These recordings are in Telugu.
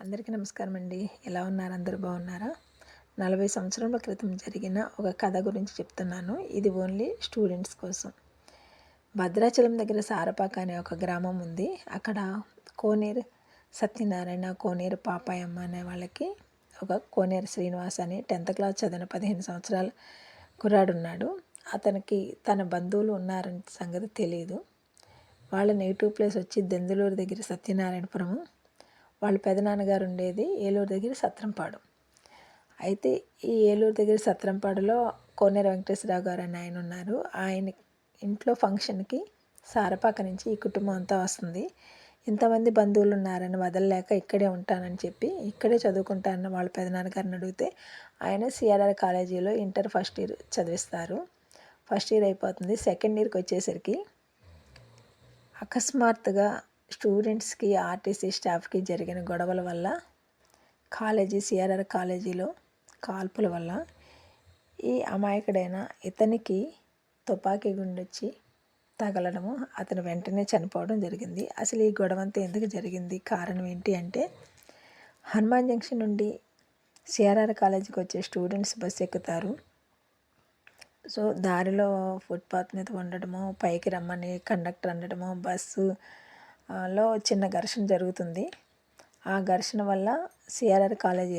అందరికీ నమస్కారం అండి. ఎలా ఉన్నారు? అందరూ బాగున్నారా? 40 సంవత్సరాల క్రితం జరిగిన ఒక కథ గురించి చెప్తున్నాను. ఇది ఓన్లీ స్టూడెంట్స్ కోసం. భద్రాచలం దగ్గర సారపాక అనే ఒక గ్రామం ఉంది. అక్కడ కోనేరు సత్యనారాయణ, కోనేరు పాపాయమ్మ అనే వాళ్ళకి ఒక కోనేరు శ్రీనివాస్ అని 10th క్లాస్ చదివిన 15 సంవత్సరాల కుర్రాడున్నాడు. అతనికి తన బంధువులు ఉన్నారని సంగతి తెలియదు. వాళ్ళ నేటివ్ ప్లేస్ వచ్చి దెందులూరు దగ్గర సత్యనారాయణపురము. వాళ్ళ పెదనాన్నగారు ఉండేది ఏలూరు దగ్గర సత్రంపాడు. అయితే ఈ ఏలూరు దగ్గర సత్రంపాడులో కోనేరు వెంకటేశ్వరరావు గారు అని ఆయన ఉన్నారు. ఆయన ఇంట్లో ఫంక్షన్కి సారపాక నుంచి ఈ కుటుంబం అంతా వస్తుంది. ఇంతమంది బంధువులు ఉన్నారని వదలలేక ఇక్కడే ఉంటానని చెప్పి ఇక్కడే చదువుకుంటానని వాళ్ళ పెదనాన్నగారిని అడిగితే ఆయన సిఆర్ఆర్ కాలేజీలో ఇంటర్ ఫస్ట్ ఇయర్ చదివిస్తారు. ఫస్ట్ ఇయర్ అయిపోతుంది. సెకండ్ ఇయర్కి వచ్చేసరికి అకస్మాత్తుగా స్టూడెంట్స్కి ఆర్టీసీ స్టాఫ్కి జరిగిన గొడవల వల్ల సిఆర్ఆర్ కాలేజీలో కాల్పుల వల్ల ఈ అమాయకుడైన ఇతనికి తుపాకీ గుండొచ్చి తగలడము, అతను వెంటనే చనిపోవడం జరిగింది. అసలు ఈ గొడవ అంతా ఎందుకు జరిగింది, కారణం ఏంటి అంటే హనుమాన్ జంక్షన్ నుండి సిఆర్ఆర్ కాలేజీకి వచ్చే స్టూడెంట్స్ బస్సు ఎక్కుతారు. సో దారిలో ఫుట్పాత్ మీద ఉండడము, పైకి రమ్మని కండక్టర్ అనడము, బస్సులో చిన్న ఘర్షణ జరుగుతుంది. ఆ ఘర్షణ వల్ల సిఆర్ఆర్ కాలేజీ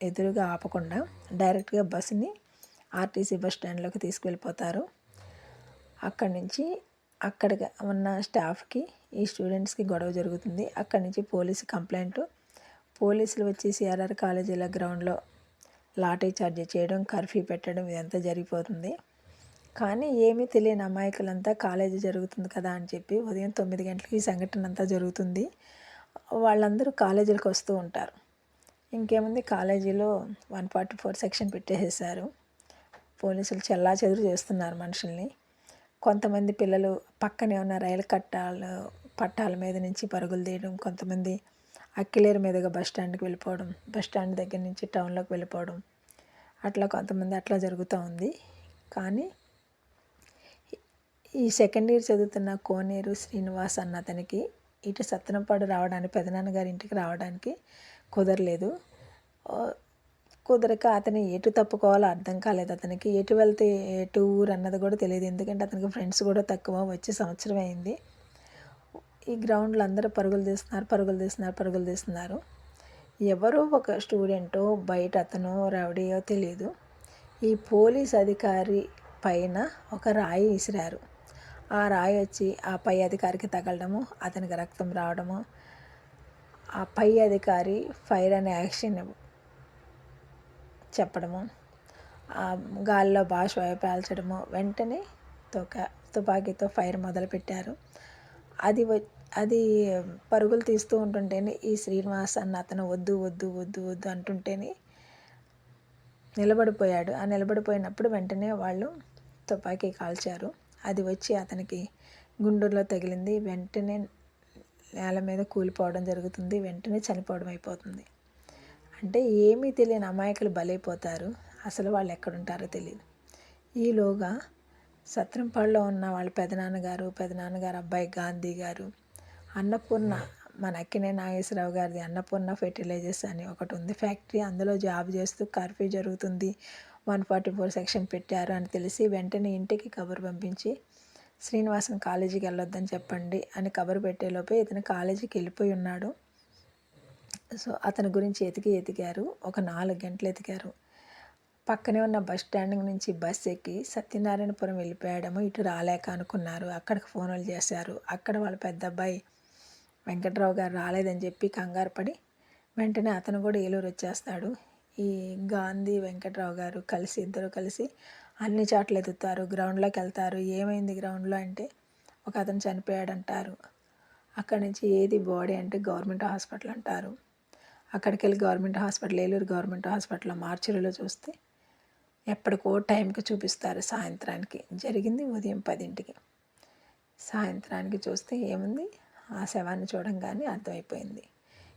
ఎదురుగా ఆపకుండా డైరెక్ట్గా బస్సుని ఆర్టీసీ బస్ స్టాండ్లోకి తీసుకువెళ్ళిపోతారు. అక్కడి నుంచి అక్కడ ఉన్న స్టాఫ్కి ఈ స్టూడెంట్స్కి గొడవ జరుగుతుంది. అక్కడి నుంచి పోలీసులు వచ్చి సిఆర్ఆర్ కాలేజీల గ్రౌండ్లో లాఠీ చార్జ్ చేయడం, కర్ఫ్యూ పెట్టడం ఇదంతా జరిగిపోతుంది. కానీ ఏమీ తెలియని అమాయకులంతా కాలేజీ జరుగుతుంది కదా అని చెప్పి ఉదయం 9 గంటలకి ఈ సంఘటన అంతా జరుగుతుంది. వాళ్ళందరూ కాలేజీలకు వస్తూ ఉంటారు. ఇంకేముంది, కాలేజీలో 144 సెక్షన్ పెట్టేసేసారు. పోలీసులు చెల్లాచెదురు చేస్తున్నారు మనుషుల్ని. కొంతమంది పిల్లలు పక్కనే ఉన్న రైలు పట్టాల మీద నుంచి పరుగులు తీయడం, కొంతమంది అక్కిలేరు మీదుగా బస్ స్టాండ్కి వెళ్ళిపోవడం, బస్ స్టాండ్ దగ్గర నుంచి టౌన్లోకి వెళ్ళిపోవడం, అట్లా కొంతమంది అట్లా జరుగుతూ ఉంది. కానీ ఈ సెకండ్ ఇయర్ చదువుతున్న కోనేరు శ్రీనివాస్ అన్న అతనికి ఇటు సత్తెనపాడు రావడానికి, పెదనాన్నగారి ఇంటికి రావడానికి కుదరలేదు. కుదరక అతను ఎటు తప్పుకోవాలో అర్థం కాలేదు. అతనికి ఎటు వెళ్తే ఎటు ఊరు అన్నది కూడా తెలియదు. ఎందుకంటే అతనికి ఫ్రెండ్స్ కూడా తక్కువ. వచ్చే సంవత్సరం అయింది. ఈ గ్రౌండ్లో అందరూ పరుగులు తీస్తున్నారు. ఎవరో ఒక స్టూడెంటో బయట అతను రౌడీయో తెలియదు, ఈ పోలీస్ అధికారి పైన ఒక రాయి విసిరారు. ఆ రాయి వచ్చి ఆ పై అధికారికి తగలడము, అతనికి రక్తం రావడము, ఆ పై అధికారి ఫైర్ అనే యాక్షన్ చెప్పడము, గాల్లో బాష్ప పేల్చడము, వెంటనే తుపాకీతో ఫైర్ మొదలుపెట్టారు. అది పరుగులు తీస్తూ ఉంటుంటేనే ఈ శ్రీనివాస్ అన్న అతను వద్దు వద్దు వద్దు వద్దు అంటుంటేనే నిలబడిపోయాడు. ఆ నిలబడిపోయినప్పుడు వెంటనే వాళ్ళు తుపాకీ కాల్చారు. అది వచ్చి అతనికి గుండెల్లో తగిలింది. వెంటనే నేల మీద కూలిపోవడం జరుగుతుంది. వెంటనే చనిపోవడం అయిపోతుంది. అంటే ఏమీ తెలియని అమాయకులు బలైపోతారు. అసలు వాళ్ళు ఎక్కడుంటారో తెలియదు. ఈలోగా సత్రంపాడులో ఉన్న వాళ్ళ పెదనాన్నగారు అబ్బాయి గాంధీ గారు, అన్నపూర్ణ, మన అక్కినే నాగేశ్వరరావు గారిది అన్నపూర్ణ ఫెర్టిలైజర్స్ అని ఒకటి ఉంది ఫ్యాక్టరీ. అందులో జాబ్ చేస్తూ కర్ఫ్యూ జరుగుతుంది, 144 సెక్షన్ పెట్టారు అని తెలిసి వెంటనే ఇంటికి కబురు పంపించి శ్రీనివాసన్ కాలేజీకి వెళ్ళొద్దని చెప్పండి అని కబురు పెట్టేలోపే ఇతను కాలేజీకి వెళ్ళిపోయి ఉన్నాడు. సో అతని గురించి ఎతికారు. ఒక 4 గంటలు ఎతికారు. పక్కనే ఉన్న బస్ స్టాండ్ నుంచి బస్ ఎక్కి సత్యనారాయణపురం వెళ్ళిపోయాడేమో, ఇటు రాలేక అనుకున్నారు. అక్కడికి ఫోన్లు చేశారు. అక్కడ వాళ్ళ పెద్ద అబ్బాయి వెంకట్రావు గారు రాలేదని చెప్పి కంగారు పడి వెంటనే అతను కూడా ఏలూరు వచ్చేస్తాడు. ఈ గాంధీ వెంకట్రావు గారు ఇద్దరు కలిసి అన్ని చోట్ల ఎదుగుతారు. గ్రౌండ్లోకి వెళ్తారు. ఏమైంది గ్రౌండ్లో అంటే ఒక అతను చనిపోయాడంటారు. అక్కడి నుంచి ఏది బాడీ అంటే గవర్నమెంట్ హాస్పిటల్ అంటారు. అక్కడికి వెళ్ళి ఏలూరు గవర్నమెంట్ హాస్పిటల్లో మార్చురీలో చూస్తే ఎప్పటికో టైంకి చూపిస్తారు. సాయంత్రానికి జరిగింది ఉదయం 10ంటికి. సాయంత్రానికి చూస్తే ఏముంది, ఆ శవాన్ని చూడంగానే అర్థమైపోయింది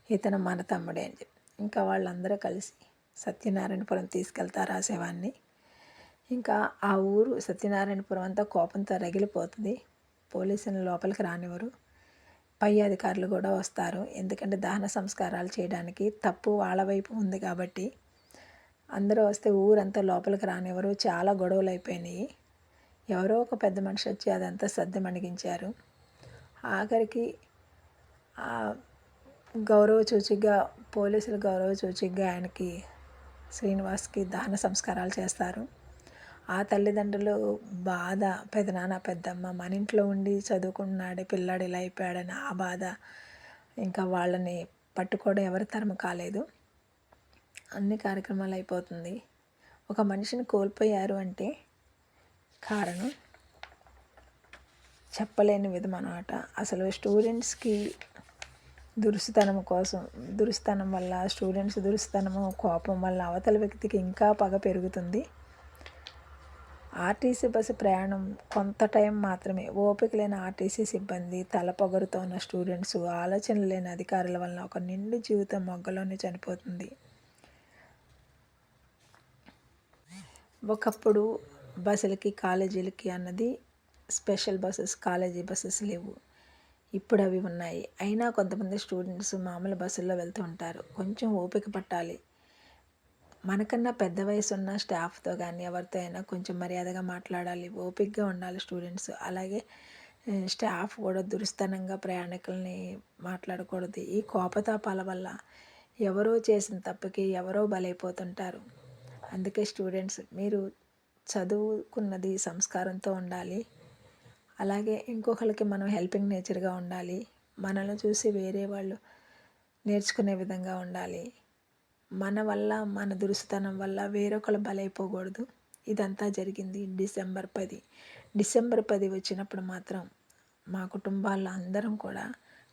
ఇతను మన తమ్ముడే అని చెప్పి. ఇంకా వాళ్ళందరూ కలిసి సత్యనారాయణపురం తీసుకెళ్తారు ఆ శవాన్ని. ఇంకా ఆ ఊరు సత్యనారాయణపురం అంతా కోపంతో రగిలిపోతుంది. పోలీసులను లోపలికి రానివ్వరు. పై అధికారులు కూడా వస్తారు. ఎందుకంటే దహన సంస్కారాలు చేయడానికి తప్పు వాళ్ళ వైపు ఉంది కాబట్టి అందరూ వస్తే ఊరంతా లోపలికి రానివ్వరు. చాలా గొడవలు అయిపోయినాయి. ఎవరో ఒక పెద్ద మనిషి వచ్చి అదంతా సద్ది మణిగించారు. ఆఖరికి గౌరవ సూచికగా పోలీసులు గౌరవ సూచికగా ఆయనకి శ్రీనివాస్కి దహన సంస్కారాలు చేస్తారు. ఆ తల్లిదండ్రులు బాధ, పెదనాన్న పెద్దమ్మ మన ఇంట్లో ఉండి చదువుకున్నాడే పిల్లాడు ఇలా అయిపోయాడని ఆ బాధ, ఇంకా వాళ్ళని పట్టుకోవడం ఎవరి తరము కాలేదు. అన్ని కార్యక్రమాలు అయిపోతుంది. ఒక మనిషిని కోల్పోయారు అంటే కారణం చెప్పలేని విధం అన్నమాట. అసలు స్టూడెంట్స్కి దురుసుతనం వల్ల స్టూడెంట్స్ దురుసుతనము కోపం వల్ల అవతల వ్యక్తికి ఇంకా పగ పెరుగుతుంది. ఆర్టీసీ బస్సు ప్రయాణం కొంత టైం మాత్రమే. ఓపిక లేని ఆర్టీసీ సిబ్బంది, తలపొగరుతో ఉన్న స్టూడెంట్స్, ఆలోచన లేని అధికారుల వల్ల ఒక నిండు జీవితం మొగ్గలోనే చనిపోతుంది. ఒకప్పుడు బస్సులకి కాలేజీలకి అన్నది స్పెషల్ బస్సెస్, కాలేజీ బస్సెస్ లేవు. ఇప్పుడు అవి ఉన్నాయి. అయినా కొంతమంది స్టూడెంట్స్ మామూలు బస్సుల్లో వెళ్తూ ఉంటారు. కొంచెం ఓపిక పట్టాలి. మనకన్నా పెద్ద వయసు ఉన్న స్టాఫ్తో కానీ ఎవరితో అయినా కొంచెం మర్యాదగా మాట్లాడాలి. ఓపికగా ఉండాలి స్టూడెంట్స్. అలాగే స్టాఫ్ కూడా దురుస్తనంగా ప్రయాణికుల్ని మాట్లాడకూడదు. ఈ కోపతాపాల వల్ల ఎవరో చేసిన తప్పుకి ఎవరో బలైపోతుంటారు. అందుకే స్టూడెంట్స్ మీరు చదువుకున్నది సంస్కారంతో ఉండాలి. అలాగే ఇంకొకరికి మనం హెల్పింగ్ నేచర్గా ఉండాలి. మనల్ని చూసి వేరే వాళ్ళు నేర్చుకునే విధంగా ఉండాలి. మన వల్ల మన దురుసుతనం వల్ల వేరొకరు బలైపోకూడదు. ఇదంతా జరిగింది డిసెంబర్ 10 వచ్చినప్పుడు మాత్రం మా కుటుంబాల్లో అందరం కూడా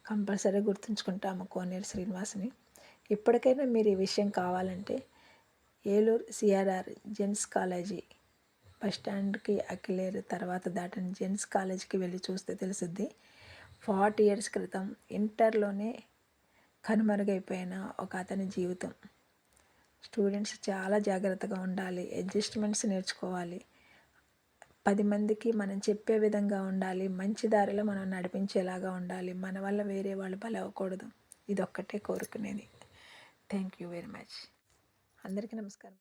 కంపల్సరీ గుర్తుంచుకుంటాము కోనేరు శ్రీనివాస్ని. ఇప్పటికైనా మీరు ఈ విషయం కావాలంటే Eluru CRR gents college bus స్టాండ్కి అఖిలేరు తర్వాత దాటిన జెంట్స్ కాలేజీకి వెళ్ళి చూస్తే తెలుస్తుంది. 40 years క్రితం ఇంటర్లోనే కనుమరుగైపోయిన ఒక అతని జీవితం. స్టూడెంట్స్ చాలా జాగ్రత్తగా ఉండాలి. అడ్జస్ట్మెంట్స్ నేర్చుకోవాలి. 10 మందికి మనం చెప్పే విధంగా ఉండాలి. మంచి దారిలో మనం నడిపించేలాగా ఉండాలి. మన వల్ల వేరే వాళ్ళు బలవ్వకూడదు. ఇదొక్కటే కోరుకునేది. Thank you very much. అందరికీ నమస్కారం.